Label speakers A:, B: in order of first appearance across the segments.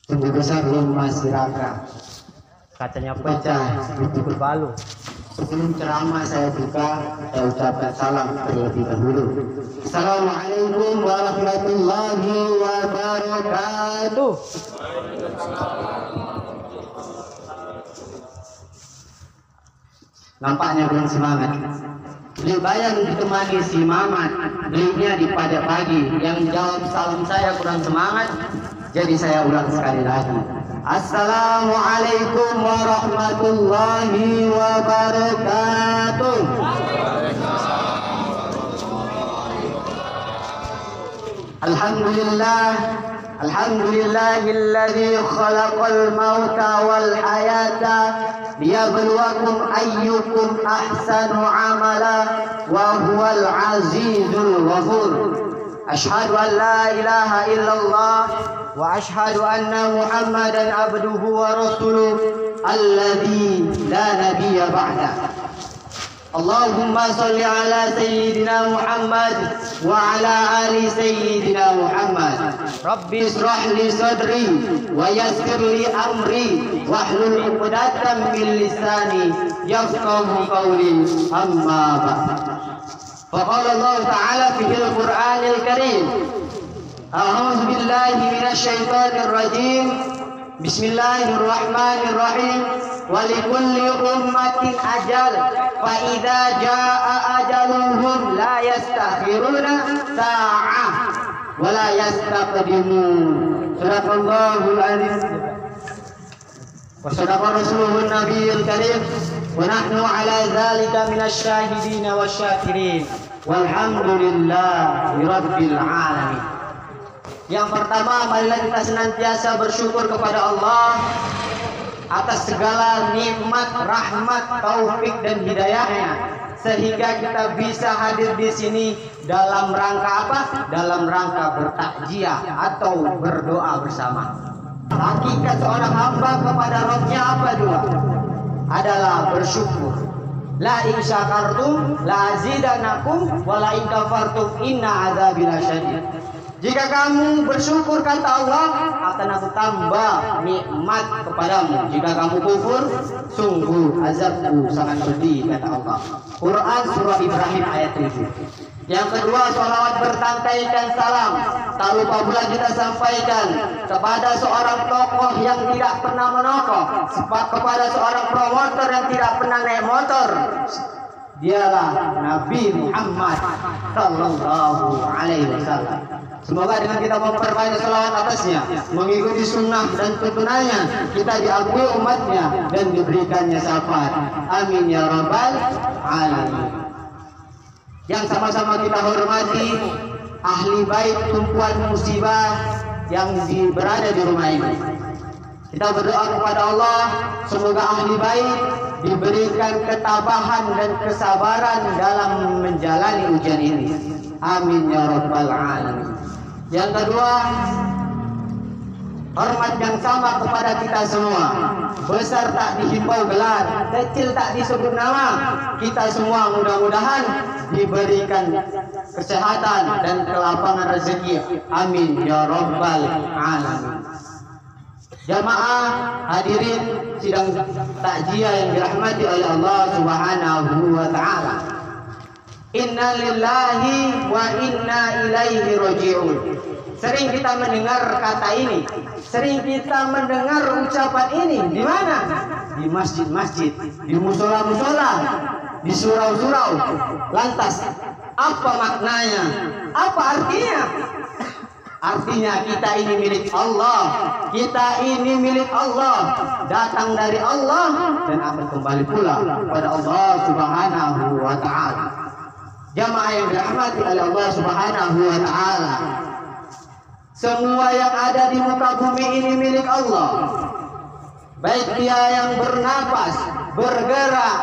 A: Sungguh besar lumba siraka,
B: Kacanya pecah, dipukul balu.
A: sebelum ceramah saya buka, saya ucapkan salam terlebih dahulu. Assalamualaikum warahmatullahi wabarakatuh. Nampaknya belum semangat. Beli bayang ditemani si Mamat, belinya di pada pagi. Yang jawab salam saya kurang semangat, jadi saya ulang sekali lagi. Assalamualaikum warahmatullahi wabarakatuh. Alhamdulillah, alhamdulillahilladzi khalaqal mauta wal hayata liyabluwakum ayyukum ahsanu amala wa huwal azizul ghafur. Ashhadu an la ilaha illallah wa ashhadu anna Muhammadan abduhu wa rasuluh alladzi la nabiyya ba'da. Allahumma salli ala sayyidina Muhammad wa ala ali sayyidina Muhammad. Rabbi israh li sadri wa yassir li amri wahlul 'uqdatam min lisani yafqahu qawli, amma ba'd. Faqala Allah ta'ala fil Qur'anil Karim, a'udzu billahi minasy syaithanir rajim. Bismillahirrahmanirrahim. Walikulli ummatin ajal, fa idza jaa ajaluhum la yastakhiruna sa'ah wa la yastaqdimun. Sadaqallahul azim wa sadaqa rasuluhun nabiyil karim wa nahnu ala dzalika minasy syahidin wasyakirin walhamdulillahi rabbil alamin. Yang pertama, marilah kita senantiasa bersyukur kepada Allah atas segala nikmat, rahmat, taufik dan hidayahnya, sehingga kita bisa hadir di sini dalam rangka apa? Dalam rangka bertakziah atau berdoa bersama. Hakikat seorang hamba kepada Rabbnya apa dua? Adalah bersyukur. La in syakartum la azidanakum wa la in kafartum inna adzabi lasyadid. Jika kamu bersyukur, kata Allah, akan aku tambah nikmat kepadamu. Jika kamu kufur, sungguh azabku sangat pedih, kata Allah. Quran surah Ibrahim ayat 7. Yang kedua, sholawat bertangkaikan salam. Tak lupa pula kita sampaikan kepada seorang tokoh yang tidak pernah menokoh, kepada seorang promotor yang tidak pernah naik motor. Dialah Nabi Muhammad sallallahu alaihi wasallam. Semoga dengan kita memperbanyak selawat atasnya, mengikuti sunnah dan tuntunannya, kita diakui umatnya dan diberikannya syafaat. Amin ya rabbal alamin. Yang sama-sama kita hormati ahli bait tumpuan musibah yang berada di rumah ini. Kita berdoa kepada Allah, semoga ahli bait diberikan ketabahan dan kesabaran dalam menjalani ujian ini. Amin ya rabbal alamin. Yang kedua, hormat yang sama kepada kita semua. Besar tak dihimbau gelar, kecil tak disebut nama. Kita semua mudah-mudahan diberikan kesehatan dan kelapangan rezeki. Amin ya rabbal alamin. Jamaah hadirin sidang takziah yang dirahmati oleh Allah Subhanahu wa taala. Inna lillahi wa inna ilaihi raji'un. Sering kita mendengar kata ini, sering kita mendengar ucapan ini. Di mana? Di masjid-masjid, di musola-musola, di surau-surau. Lantas, apa maknanya? Apa artinya? Artinya kita ini milik Allah. Kita ini milik Allah, datang dari Allah dan akan kembali pula kepada Allah Subhanahu wa taala. Jamaah yang dirahmati oleh Allah Subhanahu wa taala, semua yang ada di muka bumi ini milik Allah. Baik dia yang bernapas, bergerak,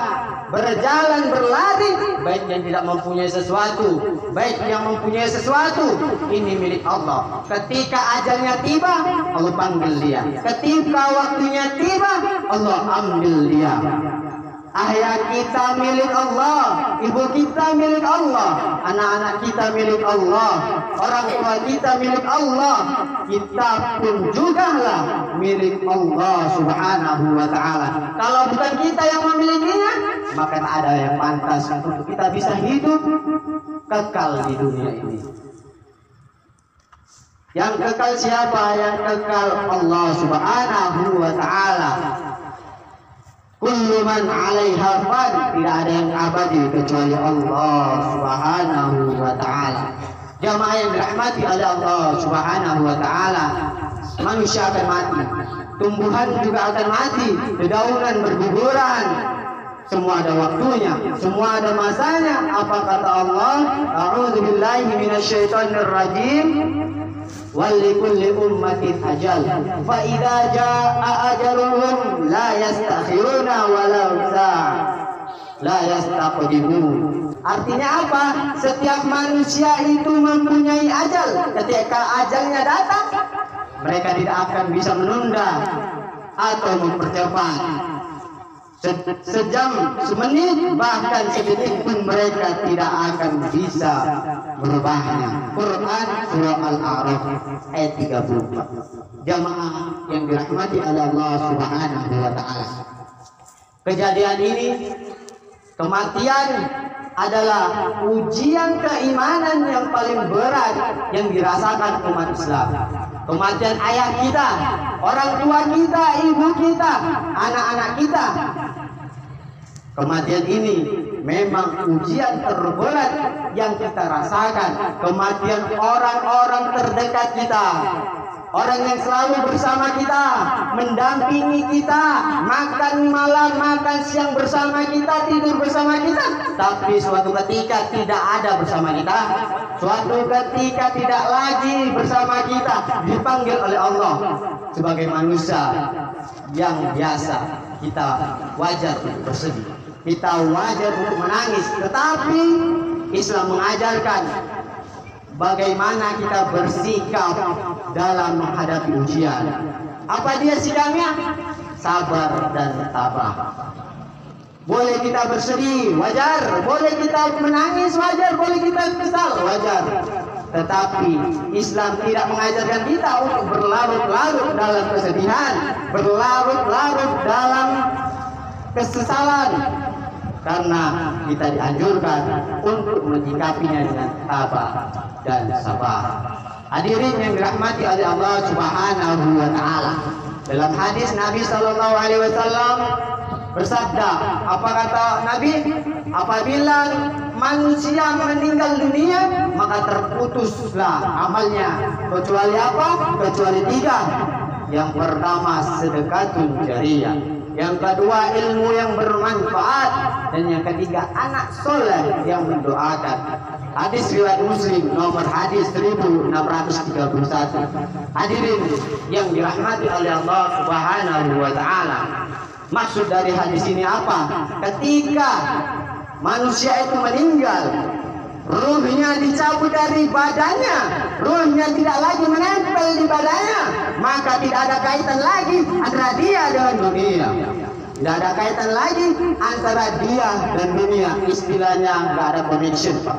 A: berjalan, berlari, baik yang tidak mempunyai sesuatu, baik yang mempunyai sesuatu, ini milik Allah. Ketika ajalnya tiba, Allah panggil dia. Ketika waktunya tiba, Allah ambil dia. Ayah kita milik Allah, ibu kita milik Allah, anak-anak kita milik Allah, orang tua kita milik Allah. Kita pun juga lah milik Allah Subhanahu wa Ta'ala. Kalau bukan kita yang memilikinya, maka tak ada yang pantas untuk kita bisa hidup kekal di dunia ini. Yang kekal siapa? Yang kekal Allah Subhanahu wa Ta'ala. Kullu man 'alaiha fan, tidak ada yang abadi kecuali Allah Subhanahu wa Ta'ala. Jamaah yang dirahmati oleh Allah Subhanahu wa Ta'ala, manusia akan mati, tumbuhan juga akan mati, dedaunan berguguran. Semua ada waktunya, semua ada masanya. Apa kata Allah? A'udzubillahi minasyaitonir rajim. Walikulli ummatin ajal, fa idza jaa ajaluhum la yastakhiruna wa la yastaqdimun. Artinya apa? Setiap manusia itu mempunyai ajal. Ketika ajalnya datang, mereka tidak akan bisa menunda atau mempercepat. Sejam, semenit, bahkan sedetik pun mereka tidak akan bisa merubahnya. Quran surah Al-A'raf ayat 34. Jamaah yang dirahmati oleh Allah Subhanahu wa Ta'ala, kejadian ini, kematian adalah ujian keimanan yang paling berat yang dirasakan umat Islam. Kematian ayah kita, orang tua kita, ibu kita, anak-anak kita. Kematian ini memang ujian terberat yang kita rasakan. Kematian orang-orang terdekat kita, orang yang selalu bersama kita, mendampingi kita, makan malam, makan siang bersama kita, tidur bersama kita. Tapi suatu ketika tidak ada bersama kita, suatu ketika tidak lagi bersama kita, dipanggil oleh Allah sebagai manusia yang biasa. Kita wajar untuk bersedih, kita wajar untuk menangis. Tetapi Islam mengajarkan bagaimana kita bersikap dalam menghadapi ujian. Apa dia sikapnya? Sabar dan tabah. Boleh kita bersedih, wajar. Boleh kita menangis, wajar. Boleh kita kesal, wajar. Tetapi Islam tidak mengajarkan kita untuk berlarut-larut dalam kesedihan, berlarut-larut dalam kesesalan. Karena kita dianjurkan untuk menyikapinya dengan tabah dan sabar. Hadirin yang dirahmati oleh Allah Subhanahu wa Ta'ala, dalam hadis Nabi Sallallahu Alaihi Wasallam bersabda, apa kata Nabi? Apabila manusia meninggal dunia, maka terputuslah amalnya, kecuali apa? Kecuali tiga. Yang pertama sedekatun jariyah, yang kedua ilmu yang bermanfaat, dan yang ketiga anak soleh yang mendoakan. Hadis riwayat Muslim nomor hadis 1631. Hadirin yang dirahmati oleh Allah Subhanahu wa Ta'ala, maksud dari hadis ini apa? Ketika manusia itu meninggal, ruhnya dicabut dari badannya, ruhnya tidak lagi menempel di badannya, maka tidak ada kaitan lagi antara dia dengan dunia. Tidak ada kaitan lagi antara dia dan dunia. Istilahnya nggak ada connection, Pak.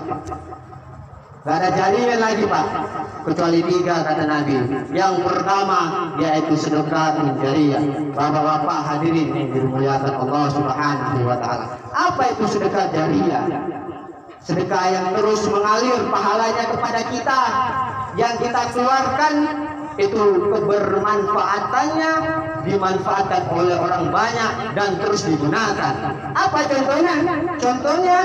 A: Nggak ada jaringan lagi, Pak. Kecuali tiga kata Nabi. Yang pertama yaitu sedekah jariyah. Bapak-bapak hadirin yang dimuliakan Allah Subhanahu wa Ta'ala. Apa itu sedekah jariyah? Sedekah yang terus mengalir pahalanya kepada kita, yang kita keluarkan itu kebermanfaatannya dimanfaatkan oleh orang banyak dan terus digunakan. Apa contohnya? Contohnya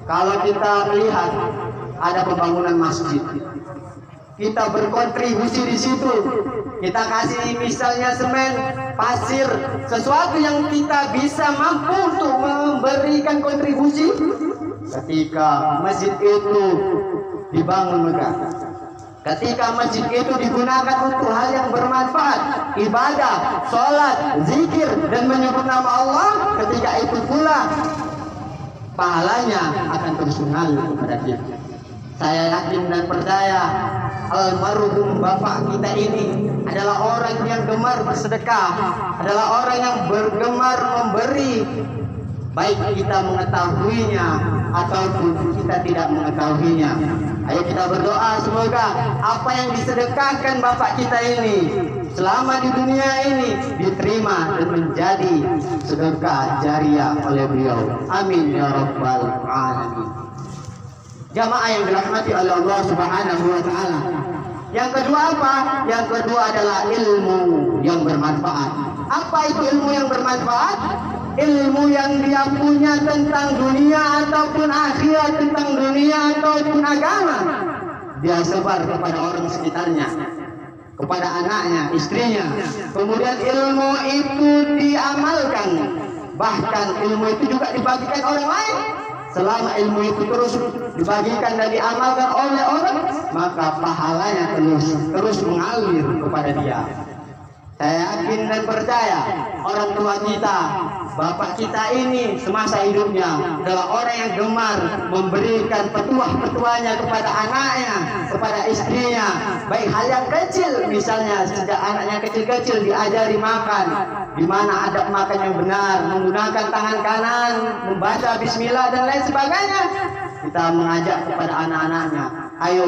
A: kalau kita melihat ada pembangunan masjid, kita berkontribusi di situ, kita kasih misalnya semen, pasir, sesuatu yang kita bisa mampu untuk memberikan kontribusi. Ketika masjid itu dibangun megah, ketika masjid itu digunakan untuk hal yang bermanfaat, ibadah, sholat, zikir, dan menyebut nama Allah, ketika itu pula pahalanya akan terus mengalir kepada kita. Saya yakin dan percaya almarhum bapak kita ini adalah orang yang gemar bersedekah, adalah orang yang bergemar memberi, baik kita mengetahuinya ataupun kita tidak mengetahuinya. Ayo kita berdoa semoga apa yang disedekahkan bapak kita ini selama di dunia ini diterima dan menjadi sedekah jariah oleh beliau. Amin ya rabbal alamin. Jamaah yang dirahmati oleh Allah Subhanahu wa taala. Yang kedua apa? Yang kedua adalah ilmu yang bermanfaat. Apa itu ilmu yang bermanfaat? Ilmu yang dia punya tentang dunia ataupun akhirat, tentang dunia ataupun agama, dia sebar kepada orang sekitarnya, kepada anaknya, istrinya. Kemudian ilmu itu diamalkan, bahkan ilmu itu juga dibagikan orang lain. Selama ilmu itu terus dibagikan dan diamalkan oleh orang, maka pahalanya terus mengalir kepada dia. Saya yakin dan percaya orang tua kita, bapak kita ini semasa hidupnya adalah orang yang gemar memberikan petuah-petuahnya kepada anaknya, kepada istrinya. Baik hal yang kecil, misalnya sejak anaknya kecil-kecil diajari makan, di mana adab makan yang benar, menggunakan tangan kanan, membaca bismillah dan lain sebagainya. Kita mengajak kepada anak-anaknya, ayo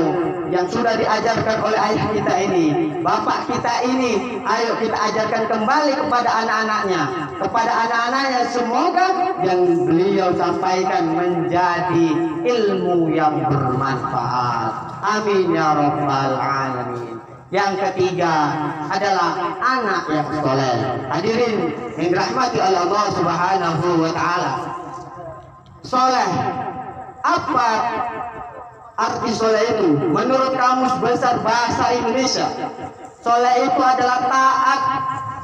A: yang sudah diajarkan oleh ayah kita ini, bapak kita ini, ayo kita ajarkan kembali kepada anak-anaknya, kepada anak-anaknya. Semoga yang beliau sampaikan menjadi ilmu yang bermanfaat. Amin ya rabbal alamin. Yang ketiga adalah anak yang soleh. Hadirin yang dirahmati oleh Allah Subhanahu wa taala. Soleh, apa arti soleh itu? Menurut Kamus Besar Bahasa Indonesia, soleh itu adalah taat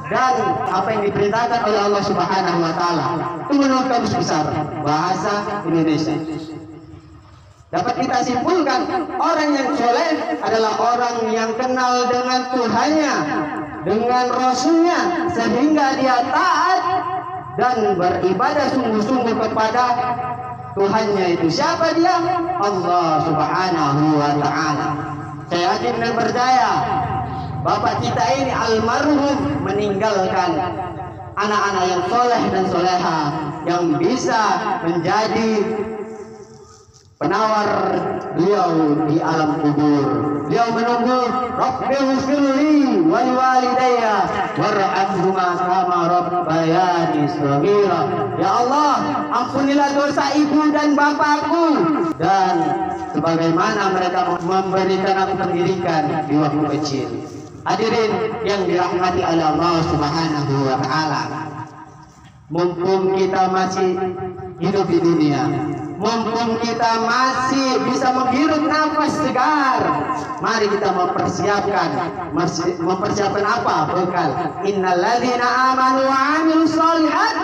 A: dan apa yang diperintahkan oleh Allah Subhanahu wa taala. Itu menurut Kamus Besar Bahasa Indonesia. Dapat kita simpulkan, orang yang soleh adalah orang yang kenal dengan Tuhannya, dengan Rasulnya, sehingga dia taat dan beribadah sungguh-sungguh kepada Tuhannya itu. Siapa dia? Allah Subhanahu wa taala. Saya yakin dan percaya bapak kita ini almarhum meninggalkan anak-anak yang soleh dan soleha yang bisa menjadi penawar beliau di alam kubur. Beliau menunggu, Rabbighfirli wa liwalidayya warhamhuma kama rabbayani shaghira. Ya Allah, ampunilah dosa ibu dan bapakku dan sebagaimana mereka memberikan aku pendidikan di waktu kecil. Hadirin yang dirahmati oleh Allah Subhanahu wa taala. Mumpung kita masih hidup di dunia, mumpung kita masih bisa menghirup nafas segar, mari kita mempersiapkan apa? Bekal. Innalladzina amanu wa amilus sholihat,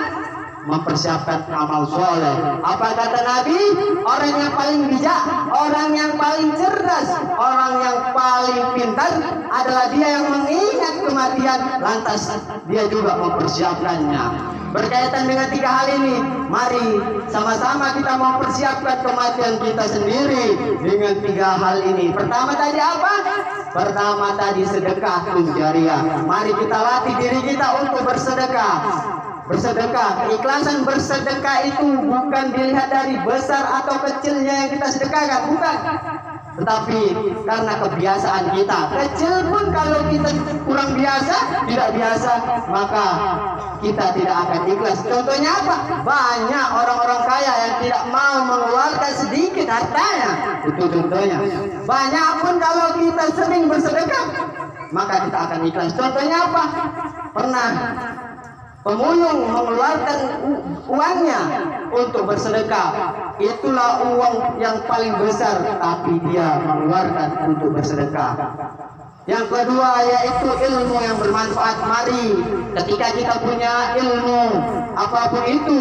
A: mempersiapkan amal soleh. Apa kata Nabi? Orang yang paling bijak, orang yang paling cerdas, orang yang paling pintar adalah dia yang mengingat kematian, lantas dia juga mempersiapkannya. Berkaitan dengan tiga hal ini, mari sama-sama kita mempersiapkan kematian kita sendiri dengan tiga hal ini. Pertama tadi apa? Pertama tadi sedekah jariah. Mari kita latih diri kita untuk bersedekah. Bersedekah, keikhlasan bersedekah itu bukan dilihat dari besar atau kecilnya yang kita sedekahkan, bukan. Tetapi karena kebiasaan kita, kecil pun kalau kita kurang biasa, tidak biasa, maka kita tidak akan ikhlas. Contohnya apa? Banyak orang-orang kaya yang tidak mau mengeluarkan sedikit hartanya. Itu contohnya. Banyak pun kalau kita sering bersedekah, maka kita akan ikhlas. Contohnya apa? Pernah pemulung mengeluarkan uangnya untuk bersedekah, itulah uang yang paling besar, tapi dia mengeluarkan untuk bersedekah. Yang kedua yaitu ilmu yang bermanfaat. Mari ketika kita punya ilmu apapun itu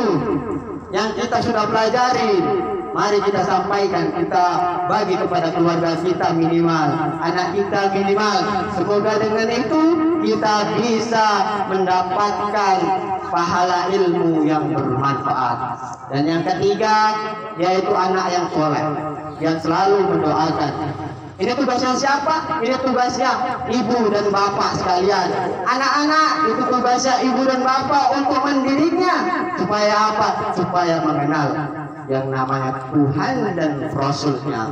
A: yang kita sudah pelajari, mari kita sampaikan, kita bagi kepada keluarga kita minimal, anak kita minimal. Semoga dengan itu kita bisa mendapatkan pahala ilmu yang bermanfaat. Dan yang ketiga yaitu anak yang soleh, yang selalu mendoakan. Ini tugasnya siapa? Ini tugasnya ibu dan bapak sekalian. Anak-anak itu tugasnya ibu dan bapak untuk mendidiknya. Supaya apa? Supaya mengenal yang namanya Tuhan dan Rasulnya,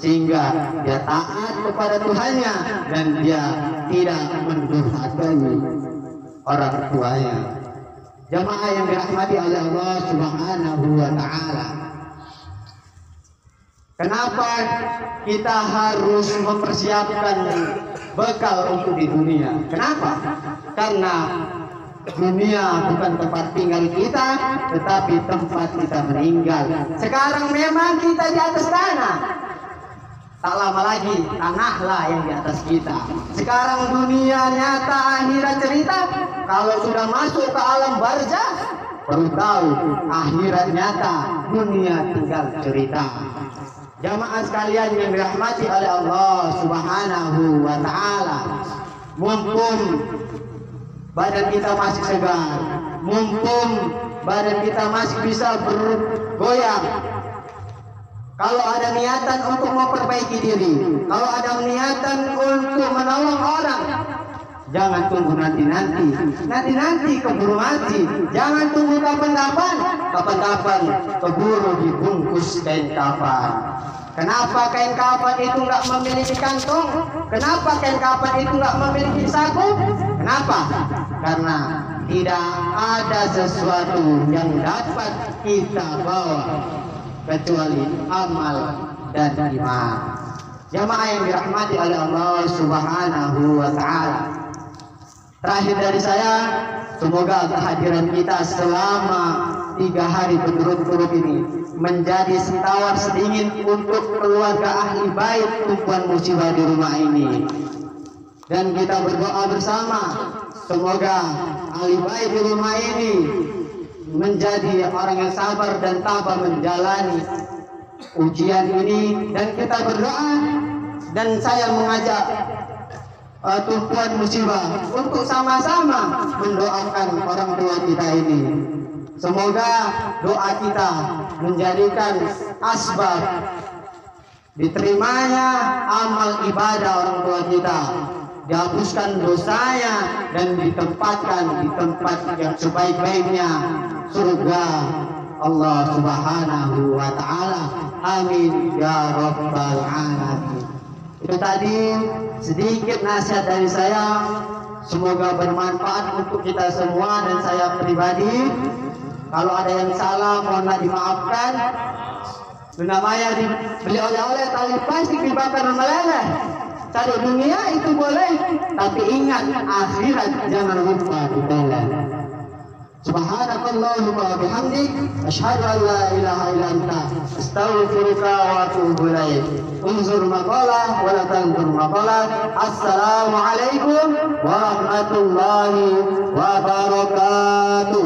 A: sehingga dia taat kepada Tuhannya dan dia tidak mendurhakai orang tuanya. Jamaah yang dirahmati oleh Allah Subhanahu wa Ta'ala, kenapa kita harus mempersiapkan bekal untuk di dunia? Kenapa? Karena dunia bukan tempat tinggal kita, tetapi tempat kita meninggal. Sekarang memang kita di atas tanah, tak lama lagi tanahlah yang di atas kita. Sekarang dunia nyata, akhirat cerita. Kalau sudah masuk ke alam barzah, baru tahu akhirat nyata, dunia tinggal cerita. Jamaah sekalian yang dirahmati oleh Allah Subhanahu wa Ta'ala, mumpung badan kita masih segar, mumpung badan kita masih bisa bergoyang, kalau ada niatan untuk memperbaiki diri, kalau ada niatan untuk menolong orang, jangan tunggu nanti keburu mati. Jangan tunggu kapan keburu dibungkus kain kafan. Kenapa kain kafan itu nggak memiliki kantong? Kenapa kain kafan itu nggak memiliki saku? Kenapa? Karena tidak ada sesuatu yang dapat kita bawa kecuali amal dan iman. Jamaah yang dirahmati oleh Allah Subhanahu wa Ta'ala, terakhir dari saya, semoga kehadiran kita selama 3 hari berturut-turut ini menjadi tawar sedingin untuk keluarga ahli bait tumpuan musibah di rumah ini. Dan kita berdoa bersama, semoga ahli bait di rumah ini menjadi orang yang sabar dan tabah menjalani ujian ini. Dan kita berdoa, dan saya mengajak tumpuan musibah untuk sama-sama mendoakan orang tua kita ini. Semoga doa kita menjadikan asbab diterimanya amal ibadah orang tua kita, dihapuskan dosanya dan ditempatkan di tempat yang sebaik-baiknya, surga Allah Subhanahu wa Ta'ala. Amin ya rabbal alamin. Itu tadi sedikit nasihat dari saya, semoga bermanfaat untuk kita semua dan saya pribadi. Kalau ada yang salah mohonlah dimaafkan. Luna maya dibeli oleh-oleh, tali plastik dibakar meleleh. Cari dunia itu boleh, tapi ingat akhirat jangan lupa ditolak. Subhanakallahumma wa bihamdik, asyhadu an la ilaha illa anta, astaghfiruka wa atubu ilaik. Unzur maqalah wa la tanzur maqalah. Assalamualaikum warahmatullahi wabarakatuh.